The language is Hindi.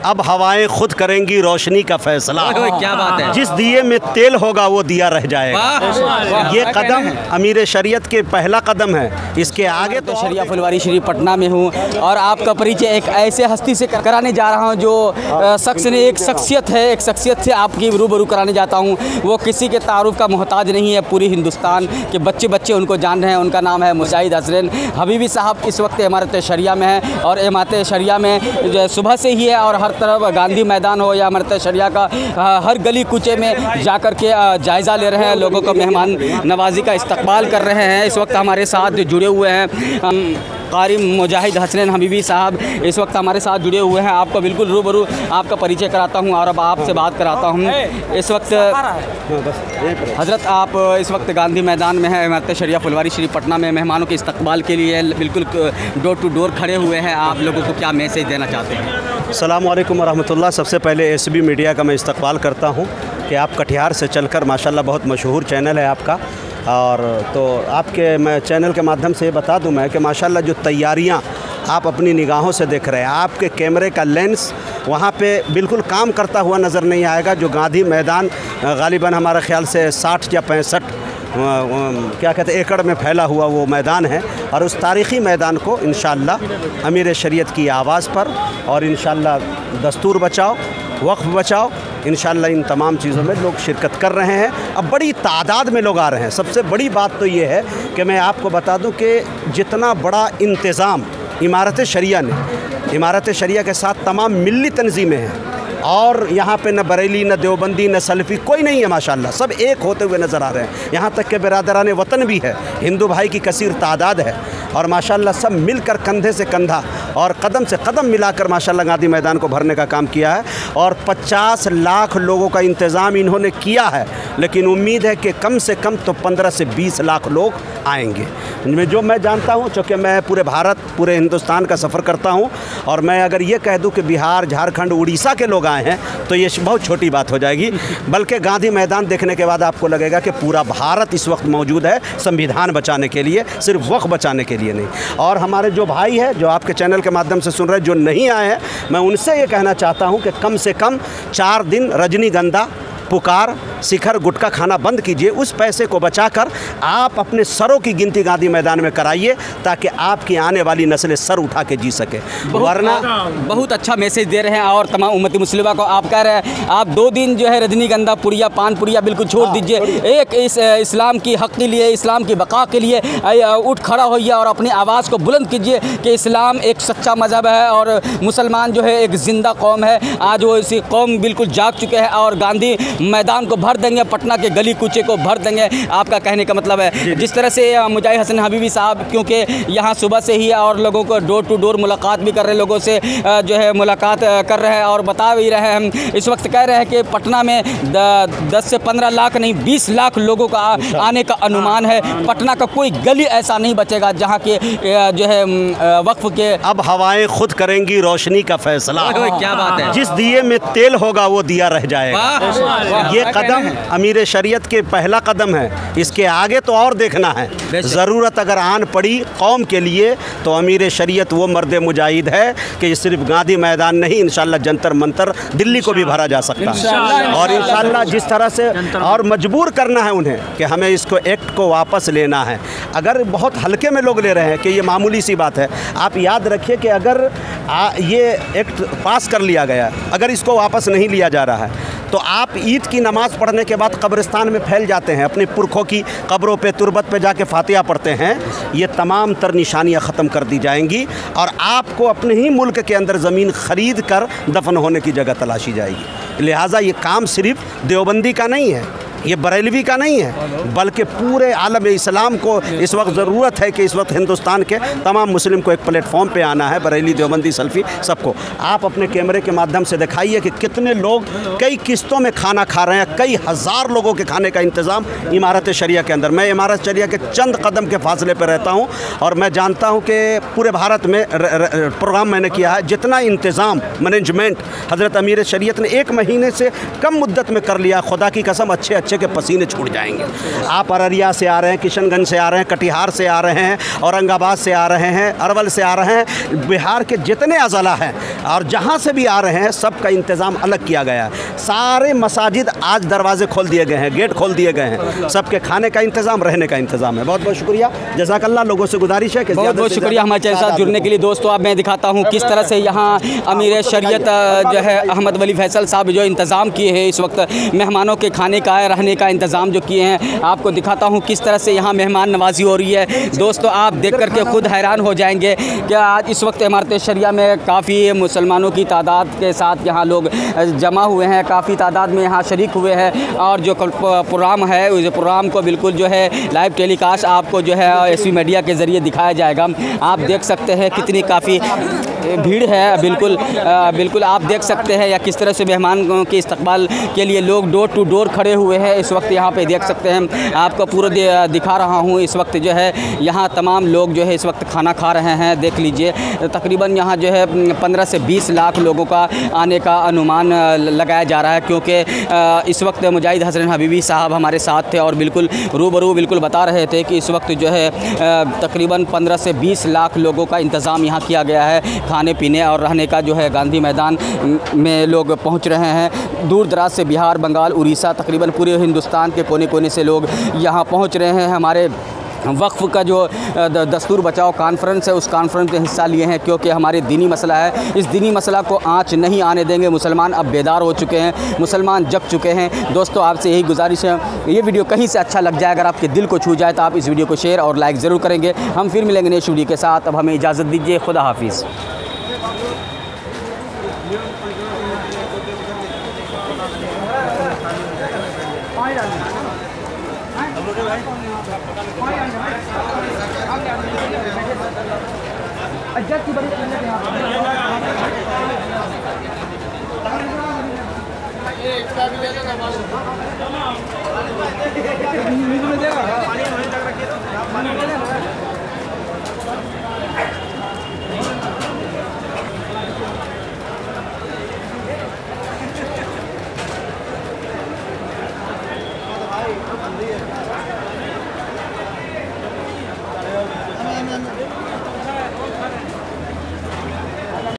अब हवाएं खुद करेंगी रोशनी का फैसला। क्या बात है। जिस दिए में तेल होगा वो दिया रह जाएगा। ये कदम अमीर शरीयत के पहला कदम है। इसके आगे तो शरिया फुलवारी शरीफ पटना में हूँ और आपका परिचय एक ऐसे हस्ती से कराने जा रहा हूँ जो शख्स ने एक शख्सियत से आपकी रूबरू कराने जाता हूँ। वो किसी के तारुफ का मोहताज नहीं है, पूरी हिंदुस्तान के बच्चे उनको जान रहे हैं। उनका नाम है मुजाहिद हसनैन हबीबी साहब। इस वक्त इमारत शरिया में है और इमारत शरिया में सुबह से ही है और हर तरफ गांधी मैदान हो या इमारत शरिया का हर गली कूचे में जाकर के जायज़ा ले रहे हैं, लोगों को मेहमान नवाजी का इस्तकबाल कर रहे हैं। इस वक्त हमारे साथ जुड़े हुए हैं कारी मुजाहिद हसनैन हबीबी साहब इस वक्त हमारे साथ जुड़े हुए हैं। आपको बिल्कुल रूबरू आपका परिचय कराता हूं और अब आपसे बात कराता हूं। इस वक्त हज़रत आप इस वक्त गांधी मैदान में हैं, इमारत शरिया फुलवारी शरीफ पटना में मेहमानों के इस्तकबाल के लिए बिल्कुल डोर टू डोर खड़े हुए हैं। आप लोगों को क्या मैसेज देना चाहते हैं? अस्सलामु अलैकुम वरहमतुल्लाह। सबसे पहले एसबी मीडिया का मैं इस्तकबाल करता हूँ कि आप कटिहार से चलकर माशाल्लाह बहुत मशहूर चैनल है आपका, और तो आपके मैं चैनल के माध्यम से ये बता दूं मैं कि माशाल्लाह जो तैयारियां आप अपनी निगाहों से देख रहे हैं, आपके कैमरे का लेंस वहाँ पे बिल्कुल काम करता हुआ नज़र नहीं आएगा। जो गांधी मैदान गालिबन हमारे ख़्याल से 60 या 65 क्या कहते हैं एकड़ में फैला हुआ वो मैदान है, और उस तारीख़ी मैदान को इंशाअल्लाह अमीर शरीयत की आवाज़ पर और इंशाअल्लाह दस्तूर बचाओ वक्फ बचाओ, इंशाअल्लाह इन तमाम चीज़ों में लोग शिरकत कर रहे हैं। अब बड़ी तादाद में लोग आ रहे हैं। सबसे बड़ी बात तो ये है कि मैं आपको बता दूं कि जितना बड़ा इंतज़ाम इमारत शरिया ने, इमारत शरिया के साथ तमाम मिल्ली तंजीमें हैं, और यहाँ पे न बरेली न देवबंदी न सल्फ़ी कोई नहीं है, माशाल्लाह सब एक होते हुए नज़र आ रहे हैं। यहाँ तक के बिरादरान वतन भी है, हिंदू भाई की कसीर तादाद है, और माशाल्लाह सब मिलकर कंधे से कंधा और कदम से कदम मिलाकर माशाल्लाह गांधी मैदान को भरने का काम किया है। और 50 लाख लोगों का इंतज़ाम इन्होंने किया है, लेकिन उम्मीद है कि कम से कम तो 15 से 20 लाख लोग आएंगे। जो मैं जानता हूँ, चूँकि मैं पूरे भारत पूरे हिंदुस्तान का सफ़र करता हूँ, और मैं अगर ये कह दूँ कि बिहार झारखंड उड़ीसा के लोग आए हैं तो ये बहुत छोटी बात हो जाएगी। बल्कि गांधी मैदान देखने के बाद आपको लगेगा कि पूरा भारत इस वक्त मौजूद है संविधान बचाने के लिए, सिर्फ वक्त बचाने के लिए नहीं। और हमारे जो भाई हैं जो आपके चैनल के माध्यम से सुन रहे हैं, जो नहीं आए हैं, मैं उनसे ये कहना चाहता हूँ कि कम से कम 4 दिन रजनीगंधा पुकार शिखर गुटखा खाना बंद कीजिए। उस पैसे को बचाकर आप अपने सरों की गिनती गांधी मैदान में कराइए, ताकि आपकी आने वाली नस्लें सर उठा के जी सके। वरना बहुत अच्छा मैसेज दे रहे हैं। और तमाम उम्मत मुस्लिमा को आप कह रहे हैं आप 2 दिन जो है रजनीगंधा पुड़िया पान पुड़िया बिल्कुल छोड़ दीजिए। एक इस इस्लाम की हक़ के लिए, इस्लाम की बका के लिए उठ खड़ा होइए और अपनी आवाज़ को बुलंद कीजिए कि इस्लाम एक सच्चा मज़हब है और मुसलमान जो है एक ज़िंदा कौम है। आज वो इसी कौम बिल्कुल जाग चुके हैं और गांधी मैदान को भर देंगे, पटना के गली कूचे को भर देंगे। आपका कहने का मतलब है जिस तरह से मुजाहिद हसन हबीबी साहब क्योंकि यहाँ सुबह से ही और लोगों को डोर टू डोर मुलाकात भी कर रहे हैं, लोगों से जो है मुलाकात कर रहे हैं और बता भी रहे हैं। हम इस वक्त कह रहे हैं कि पटना में 10 से 15 लाख नहीं 20 लाख लोगों का आने का अनुमान है। पटना का कोई गली ऐसा नहीं बचेगा जहाँ के जो है वक्फ के अब हवाएं खुद करेंगी रोशनी का फैसला। क्या बात है। जिस दिए में तेल होगा वो दिया रह जाएगा। ये कदम अमीर शरीयत के पहला कदम है। इसके आगे तो और देखना है। ज़रूरत अगर आन पड़ी कौम के लिए तो अमीर शरीयत वो मर्द मुजाहिद है कि सिर्फ गांधी मैदान नहीं, इंशाल्लाह जंतर मंतर दिल्ली को भी भरा जा सकता है। और इंशाल्लाह जिस तरह से और मजबूर करना है उन्हें कि हमें इसको एक्ट को वापस लेना है। अगर बहुत हल्के में लोग ले रहे हैं कि ये मामूली सी बात है, आप याद रखिए कि अगर ये एक्ट पास कर लिया गया, अगर इसको वापस नहीं लिया जा रहा है, तो आप ईद की नमाज़ पढ़ने के बाद कब्रिस्तान में फैल जाते हैं, अपने पुरखों की कब्रों पे तुरबत पे जाके फातिहा पढ़ते हैं। ये तमाम तर निशानियाँ ख़त्म कर दी जाएंगी और आपको अपने ही मुल्क के अंदर ज़मीन ख़रीद कर दफन होने की जगह तलाशी जाएगी। लिहाजा ये काम सिर्फ देवबंदी का नहीं है, ये बरेलवी का नहीं है, बल्कि पूरे आलम इस्लाम को इस वक्त ज़रूरत है कि इस वक्त हिंदुस्तान के तमाम मुस्लिम को एक प्लेटफॉर्म पे आना है। बरेली देवबंदी सल्फ़ी सबको आप अपने कैमरे के माध्यम से दिखाइए कि कितने लोग कई किस्तों में खाना खा रहे हैं। कई हज़ार लोगों के खाने का इंतज़ाम इमारत शरिया के अंदर। मैं इमारत शरिया के चंद कदम के फासले पर रहता हूँ और मैं जानता हूँ कि पूरे भारत में प्रोग्राम मैंने किया है। जितना इंतज़ाम मैनेजमेंट हज़रत अमीर शरीयत ने 1 महीने से कम मुद्दत में कर लिया, खुदा की कसम अच्छे बच्चे के पसीने छूट जाएंगे। आप अररिया से आ रहे हैं, किशनगंज से आ रहे हैं, कटिहार से आ रहे हैं, औरंगाबाद से आ रहे हैं, अरवल से आ रहे हैं, बिहार के जितने अज़ला हैं और जहाँ से भी आ रहे हैं सबका इंतज़ाम अलग किया गया है। सारे मसाजिद आज दरवाजे खोल दिए गए हैं, गेट खोल दिए गए हैं, सबके खाने का इंतज़ाम, रहने का इंतज़ाम है। बहुत बहुत शुक्रिया, जज़ाकल्लाह। लोगों से गुजारिश है कि बहुत बहुत शुक्रिया हमारे चैनल के साथ जुड़ने के लिए। दोस्तों अब मैं दिखाता हूँ किस तरह से यहाँ अमीर शरीयत जो है अहमद वली फैसल साहब जो इंतज़ाम किए हैं इस वक्त मेहमानों के खाने का, रहने का इंतज़ाम जो किए हैं, आपको दिखाता हूँ किस तरह से यहाँ मेहमान नवाजी हो रही है। दोस्तों आप देख करके खुद हैरान हो जाएंगे कि आज इस वक्त इमारत शरिया में काफ़ी मुसलमानों की तादाद के साथ यहाँ लोग जमा हुए हैं, काफ़ी तादाद में यहाँ शरीक हुए हैं और जो प्रोग्राम है उस प्रोग्राम को बिल्कुल जो है लाइव टेलीकास्ट आपको जो है एसबी मीडिया के ज़रिए दिखाया जाएगा। आप देख सकते हैं कितनी काफ़ी भीड़ है, बिल्कुल आप देख सकते हैं या किस तरह से मेहमानों के इस्तकबाल के लिए लोग डोर टू डोर खड़े हुए हैं इस वक्त यहाँ पे देख सकते हैं। आपको पूरा दिखा रहा हूँ इस वक्त जो है यहाँ तमाम लोग जो है इस वक्त खाना खा रहे हैं। देख लीजिए तकरीबन यहाँ जो है 15 से 20 लाख लोगों का आने का अनुमान लगाया जा रहा है, क्योंकि इस वक्त मुजाहिद हसन हबीबी साहब हमारे साथ थे और बिल्कुल रूबरू बिल्कुल बता रहे थे कि इस वक्त जो है तकरीबन 15 से 20 लाख लोगों का इंतज़ाम यहाँ किया गया है खाने पीने और रहने का। जो है गांधी मैदान में लोग पहुँच रहे हैं, दूर दराज से बिहार, बंगाल, उड़ीसा, तकरीबन पूरे हिंदुस्तान के कोने कोने से लोग यहाँ पहुँच रहे हैं। हमारे वक्फ़ का जो दस्तूर बचाओ कॉन्फ्रेंस है उस कॉन्फ्रेंस में हिस्सा लिए हैं, क्योंकि हमारे दीनी मसला है, इस दीनी मसला को आँच नहीं आने देंगे। मुसलमान अब बेदार हो चुके हैं, मुसलमान जग चुके हैं। दोस्तों आपसे यही गुजारिश है, ये वीडियो कहीं से अच्छा लग जाए, अगर आपके दिल को छू जाए तो आप इस वीडियो को शेयर और लाइक ज़रूर करेंगे। हम फिर मिलेंगे नेक्स्ट वीडियो के साथ। अब हमें इजाज़त दीजिए, खुदा हाफिज़। इसका भी ले लेना।